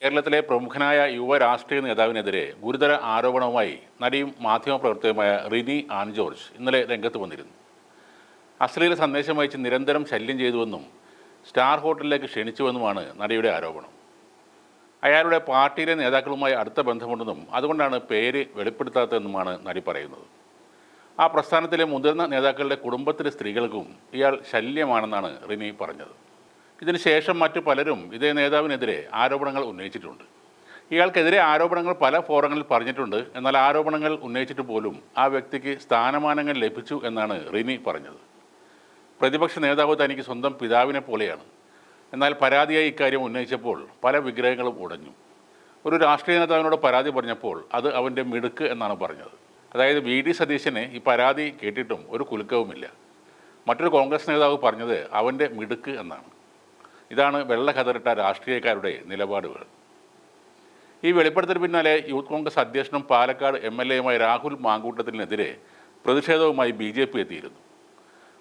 കേരളത്തിലെ പ്രമുഖനായ യുവ രാഷ്ട്രീയ നേതാവിനെതിരെ ഗുരുതര ആരോപണവുമായി നടിയും മാധ്യമപ്രവർത്തകയുമായ റിനി ആൻ ജോർജ് ഇന്നലെ രംഗത്ത് വന്നിരുന്നു. അശ്ലീല സന്ദേശം അയച്ച് നിരന്തരം ശല്യം ചെയ്തുവെന്നും സ്റ്റാർ ഹോട്ടലിലേക്ക് ക്ഷണിച്ചുവെന്നുമാണ് നടിയുടെ ആരോപണം. അയാളുടെ പാർട്ടിയിലെ നേതാക്കളുമായി അടുത്ത ബന്ധമുണ്ടെന്നും അതുകൊണ്ടാണ് പേര് വെളിപ്പെടുത്താത്തതെന്നുമാണ് നടി പറയുന്നത്. ആ പ്രസ്ഥാനത്തിലെ മുതിർന്ന നേതാക്കളുടെ കുടുംബത്തിലെ സ്ത്രീകൾക്കും ഇയാൾ ശല്യമാണെന്നാണ് റിനി പറഞ്ഞത്. ഇതിനുശേഷം മറ്റു പലരും ഇതേ നേതാവിനെതിരെ ആരോപണങ്ങൾ ഉന്നയിച്ചിട്ടുണ്ട്. ഇയാൾക്കെതിരെ ആരോപണങ്ങൾ പല ഫോറങ്ങളിൽ പറഞ്ഞിട്ടുണ്ട്. എന്നാൽ ആരോപണങ്ങൾ ഉന്നയിച്ചിട്ട് പോലും ആ വ്യക്തിക്ക് സ്ഥാനമാനങ്ങൾ ലഭിച്ചു എന്നാണ് റിനി പറഞ്ഞത്. പ്രതിപക്ഷ നേതാവ് തനിക്ക് സ്വന്തം പിതാവിനെ പോലെയാണ്. എന്നാൽ പരാതിയായി ഇക്കാര്യം ഉന്നയിച്ചപ്പോൾ പല വിഗ്രഹങ്ങളും ഉടഞ്ഞു. ഒരു രാഷ്ട്രീയ നേതാവിനോട് പരാതി പറഞ്ഞപ്പോൾ അത് അവൻ്റെ മിടുക്ക് എന്നാണ് പറഞ്ഞത്. അതായത് വി.ഡി. സതീശന് ഈ പരാതി കേട്ടിട്ടും ഒരു കുലുക്കവുമില്ല. മറ്റൊരു കോൺഗ്രസ് നേതാവ് പറഞ്ഞത് അവൻ്റെ മിടുക്ക് എന്നാണ്. ഇതാണ് വെള്ള കതറിട്ട രാഷ്ട്രീയക്കാരുടെ നിലപാടുകൾ. ഈ വെളിപ്പെടുത്തലിന് പിന്നാലെ യൂത്ത് കോൺഗ്രസ് അധ്യക്ഷനും പാലക്കാട് എം.എൽ.എയുമായ രാഹുൽ മാങ്കൂട്ടത്തിനെതിരെ പ്രതിഷേധവുമായി BJP എത്തിയിരുന്നു.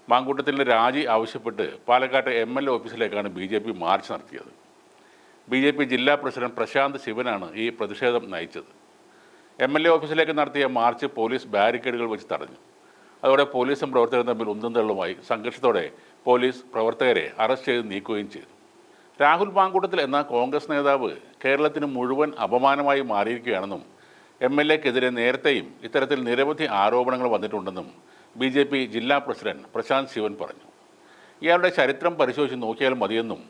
മാങ്കൂട്ടത്തിൻ്റെ രാജി ആവശ്യപ്പെട്ട് പാലക്കാട്ടെ MLA ഓഫീസിലേക്കാണ് BJP മാർച്ച് നടത്തിയത്. BJP ജില്ലാ പ്രസിഡന്റ് പ്രശാന്ത് ശിവനാണ് ഈ പ്രതിഷേധം നയിച്ചത്. MLA ഓഫീസിലേക്ക് നടത്തിയ മാർച്ച് പോലീസ് ബാരിക്കേഡുകൾ വെച്ച് തടഞ്ഞു. അതോടെ പോലീസും പ്രവർത്തകരും തമ്മിൽ ഉന്തും തള്ളുമായി. സംഘർഷത്തോടെ പോലീസ് പ്രവർത്തകരെ അറസ്റ്റ് ചെയ്ത് നീക്കുകയും ചെയ്തു. രാഹുൽ മാങ്കൂട്ടത്തിൽ എന്ന കോൺഗ്രസ് നേതാവ് കേരളത്തിന് മുഴുവൻ അപമാനമായി മാറിയിരിക്കുകയാണെന്നും MLAക്കെതിരെ നേരത്തെയും ഇത്തരത്തിൽ നിരവധി ആരോപണങ്ങൾ വന്നിട്ടുണ്ടെന്നും BJP ജില്ലാ പ്രസിഡന്റ് പ്രശാന്ത് ശിവൻ പറഞ്ഞു. ഇയാളുടെ ചരിത്രം പരിശോധിച്ച് നോക്കിയാൽ മതിയെന്നും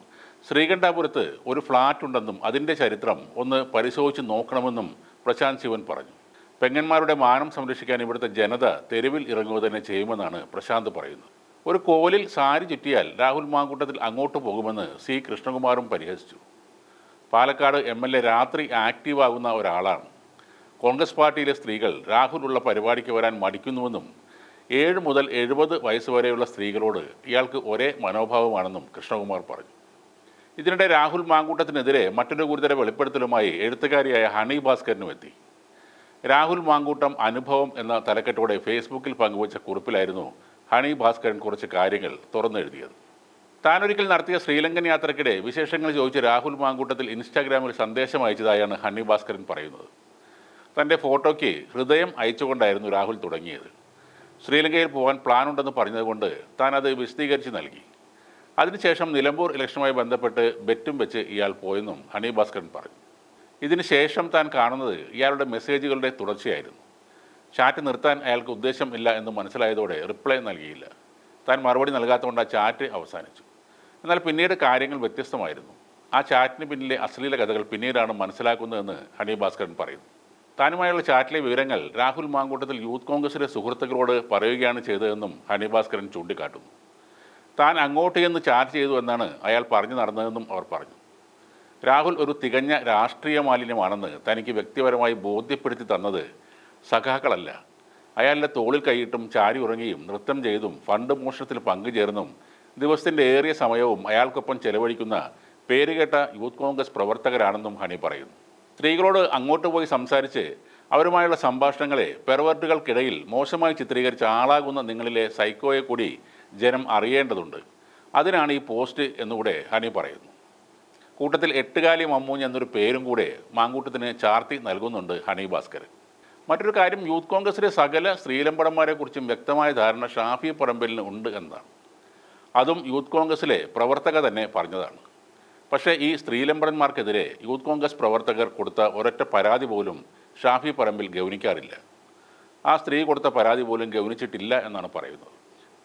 ശ്രീകണ്ഠാപുരത്ത് ഒരു ഫ്ലാറ്റ് ഉണ്ടെന്നും അതിൻ്റെ ചരിത്രം ഒന്ന് പരിശോധിച്ച് നോക്കണമെന്നും പ്രശാന്ത് ശിവൻ പറഞ്ഞു. പെങ്ങന്മാരുടെ മാനം സംരക്ഷിക്കാൻ ഇവിടുത്തെ ജനത തെരുവിൽ ഇറങ്ങുക തന്നെ ചെയ്യുമെന്നാണ് പ്രശാന്ത് പറയുന്നത്. ഒരു കോലിൽ സാരി ചുറ്റിയാൽ രാഹുൽ മാങ്കൂട്ടത്തിൽ അങ്ങോട്ട് പോകുമെന്ന് C. കൃഷ്ണകുമാറും പരിഹസിച്ചു. പാലക്കാട് MLA രാത്രി ആക്റ്റീവാകുന്ന ഒരാളാണ്. കോൺഗ്രസ് പാർട്ടിയിലെ സ്ത്രീകൾ രാഹുലുള്ള പരിപാടിക്ക് വരാൻ മടിക്കുന്നുവെന്നും 7 മുതൽ 70 വയസ്സ് വരെയുള്ള സ്ത്രീകളോട് ഇയാൾക്ക് ഒരേ മനോഭാവമാണെന്നും കൃഷ്ണകുമാർ പറഞ്ഞു. ഇതിനിടെ രാഹുൽ മാങ്കൂട്ടത്തിനെതിരെ മറ്റൊരു ഗുരുതര വെളിപ്പെടുത്തലുമായി എഴുത്തുകാരിയായ ഹണി ഭാസ്കരനും എത്തി. രാഹുൽ മാങ്കൂട്ടം അനുഭവം എന്ന തലക്കെട്ടോടെ ഫേസ്ബുക്കിൽ പങ്കുവച്ച കുറിപ്പിലായിരുന്നു ഹണി ഭാസ്കരൻ കുറച്ച് കാര്യങ്ങൾ തുറന്നെഴുതിയത്. താനൊരിക്കൽ നടത്തിയ ശ്രീലങ്കൻ യാത്രയ്ക്കിടെ വിശേഷങ്ങൾ ചോദിച്ച് രാഹുൽ മാങ്കൂട്ടത്തിൽ ഇൻസ്റ്റാഗ്രാമിൽ സന്ദേശം അയച്ചതായാണ് ഹണി ഭാസ്കരൻ പറയുന്നത്. തൻ്റെ ഫോട്ടോയ്ക്ക് ഹൃദയം അയച്ചുകൊണ്ടായിരുന്നു രാഹുൽ തുടങ്ങിയത്. ശ്രീലങ്കയിൽ പോകാൻ പ്ലാനുണ്ടെന്ന് പറഞ്ഞതുകൊണ്ട് താൻ അത് വിശദീകരിച്ച് നൽകി. അതിനുശേഷം നിലമ്പൂർ ഇലക്ഷനുമായി ബന്ധപ്പെട്ട് ബെറ്റും വെച്ച് ഇയാൾ പോയെന്നും ഹണി ഭാസ്കരൻ പറഞ്ഞു. ഇതിനുശേഷം താൻ കാണുന്നത് ഇയാളുടെ മെസ്സേജുകളുടെ തുടർച്ചയായിരുന്നു. ചാറ്റ് നിർത്താൻ അയാൾക്ക് ഉദ്ദേശം ഇല്ല എന്ന് മനസ്സിലായതോടെ റിപ്ലൈ നൽകിയില്ല. താൻ മറുപടി നൽകാത്തതുകൊണ്ട് ആ ചാറ്റ് അവസാനിച്ചു. എന്നാൽ പിന്നീട് കാര്യങ്ങൾ വ്യത്യസ്തമായിരുന്നു. ആ ചാറ്റിന് പിന്നിലെ അശ്ലീല കഥകൾ പിന്നീടാണ് മനസ്സിലാക്കുന്നതെന്ന് ഹണി ഭാസ്കരൻ പറയുന്നു. താനുമായുള്ള ചാറ്റിലെ വിവരങ്ങൾ രാഹുൽ മാങ്കൂട്ടത്തിൽ യൂത്ത് കോൺഗ്രസിലെ സുഹൃത്തുക്കളോട് പറയുകയാണ് ചെയ്തതെന്നും ഹണി ഭാസ്കരൻ ചൂണ്ടിക്കാട്ടുന്നു. താൻ അങ്ങോട്ട് ചെന്ന് ചാറ്റ് ചെയ്തു എന്നാണ് അയാൾ പറഞ്ഞു നടന്നതെന്നും അവർ പറഞ്ഞു. രാഹുൽ ഒരു തികഞ്ഞ രാഷ്ട്രീയ മാലിന്യമാണെന്ന് തനിക്ക് വ്യക്തിപരമായി ബോധ്യപ്പെടുത്തി തന്നത് സഖാക്കളല്ല. അയാളുടെ തോളിൽ കൈയിട്ടും ചാരി ഉറങ്ങിയും നൃത്തം ചെയ്തും ഫണ്ട് മോഷണത്തിൽ പങ്കുചേർന്നും ദിവസത്തിൻ്റെ ഏറിയ സമയവും അയാൾക്കൊപ്പം ചെലവഴിക്കുന്ന പേരുകേട്ട യൂത്ത് കോൺഗ്രസ് പ്രവർത്തകരാണെന്നും ഹണി പറയുന്നു. സ്ത്രീകളോട് അങ്ങോട്ട് പോയി സംസാരിച്ച് അവരുമായുള്ള സംഭാഷണങ്ങളെ പെർവേർട്ടുകൾക്കിടയിൽ മോശമായി ചിത്രീകരിച്ച ആളാകുന്ന നിങ്ങളിലെ സൈക്കോയെ കൂടി ജനം അറിയേണ്ടതുണ്ട്. അതിനാണ് ഈ പോസ്റ്റ് എന്നുകൂടെ ഹണി പറയുന്നു. കൂട്ടത്തിൽ എട്ടുകാലി മമ്മൂഞ്ഞ് എന്നൊരു പേരും കൂടെ മാങ്കൂട്ടത്തിന് ചാർത്തി നൽകുന്നുണ്ട് ഹണി ഭാസ്കരൻ. മറ്റൊരു കാര്യം, യൂത്ത് കോൺഗ്രസിലെ സകല സ്ത്രീലമ്പടന്മാരെക്കുറിച്ചും വ്യക്തമായ ധാരണ ഷാഫി പറമ്പലിന് ഉണ്ട് എന്നതാണ്. അതും യൂത്ത് കോൺഗ്രസിലെ പ്രവർത്തക തന്നെ പറഞ്ഞതാണ്. പക്ഷേ ഈ സ്ത്രീലമ്പടന്മാർക്കെതിരെ യൂത്ത് കോൺഗ്രസ് പ്രവർത്തകർ കൊടുത്ത ഒരൊറ്റ പരാതി പോലും ഷാഫി പറമ്പിൽ ഗൗനിക്കാറില്ല. ആ സ്ത്രീ കൊടുത്ത പരാതി പോലും ഗൗനിച്ചിട്ടില്ല എന്നാണ് പറയുന്നത്.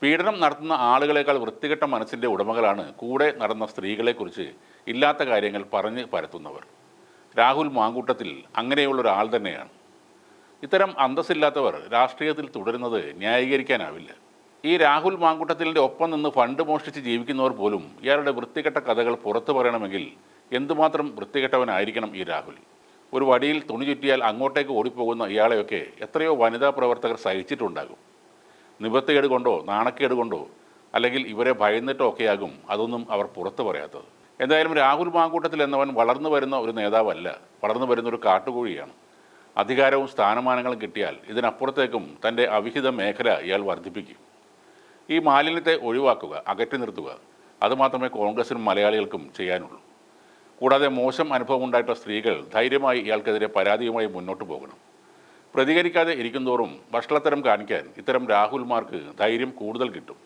പീഡനം നടത്തുന്ന ആളുകളെക്കാൾ വൃത്തികെട്ട മനസ്സിൻ്റെ ഉടമകളാണ് കൂടെ നടന്ന സ്ത്രീകളെക്കുറിച്ച് ഇല്ലാത്ത കാര്യങ്ങൾ പറഞ്ഞ് പരത്തുന്നവർ. രാഹുൽ മാങ്കൂട്ടത്തിൽ അങ്ങനെയുള്ളൊരാൾ തന്നെയാണ്. ഇത്തരം അന്തസ്സില്ലാത്തവർ രാഷ്ട്രീയത്തിൽ തുടരുന്നത് ന്യായീകരിക്കാനാവില്ല. ഈ രാഹുൽ മാങ്കൂട്ടത്തിലിൻ്റെ ഒപ്പം നിന്ന് ഫണ്ട് മോഷ്ടിച്ച് ജീവിക്കുന്നവർ പോലും ഇയാളുടെ വൃത്തികെട്ട കഥകൾ പുറത്തു പറയണമെങ്കിൽ എന്തുമാത്രം വൃത്തികെട്ടവനായിരിക്കണം ഈ രാഹുൽ. ഒരു വടിയിൽ തുണി ചുറ്റിയാൽ അങ്ങോട്ടേക്ക് ഓടിപ്പോകുന്ന ഇയാളെയൊക്കെ എത്രയോ വനിതാ പ്രവർത്തകർ സഹിച്ചിട്ടുണ്ടാകും. നിവൃത്തികേട് കൊണ്ടോ നാണക്കേട് കൊണ്ടോ അല്ലെങ്കിൽ ഇവരെ ഭയന്നിട്ടോ ഒക്കെയാകും അതൊന്നും അവർ പുറത്തു പറയാത്തത്. എന്തായാലും രാഹുൽ മാങ്കൂട്ടത്തിൽ എന്നവൻ വളർന്നു വരുന്ന ഒരു നേതാവല്ല, വളർന്നു വരുന്നൊരു കാട്ടുകോഴിയാണ്. അധികാരവും സ്ഥാനമാനങ്ങളും കിട്ടിയാൽ ഇതിനപ്പുറത്തേക്കും തൻ്റെ അവിഹിത മേഖല ഇയാൾ വർദ്ധിപ്പിക്കും. ഈ മാലിന്യത്തെ ഒഴിവാക്കുക, അകറ്റി നിർത്തുക, അതുമാത്രമേ കോൺഗ്രസിനും മലയാളികൾക്കും ചെയ്യാനുള്ളൂ. കൂടാതെ മോശം അനുഭവം ഉണ്ടായിട്ടുള്ള സ്ത്രീകൾ ധൈര്യമായി ഇയാൾക്കെതിരെ പരാതിയുമായി മുന്നോട്ട് പോകണം. പ്രതികരിക്കാതെ ഇരിക്കുന്തോറും വഷളത്തരം കാണിക്കാൻ ഇത്തരം രാഹുൽമാർക്ക് ധൈര്യം കൂടുതൽ കിട്ടും.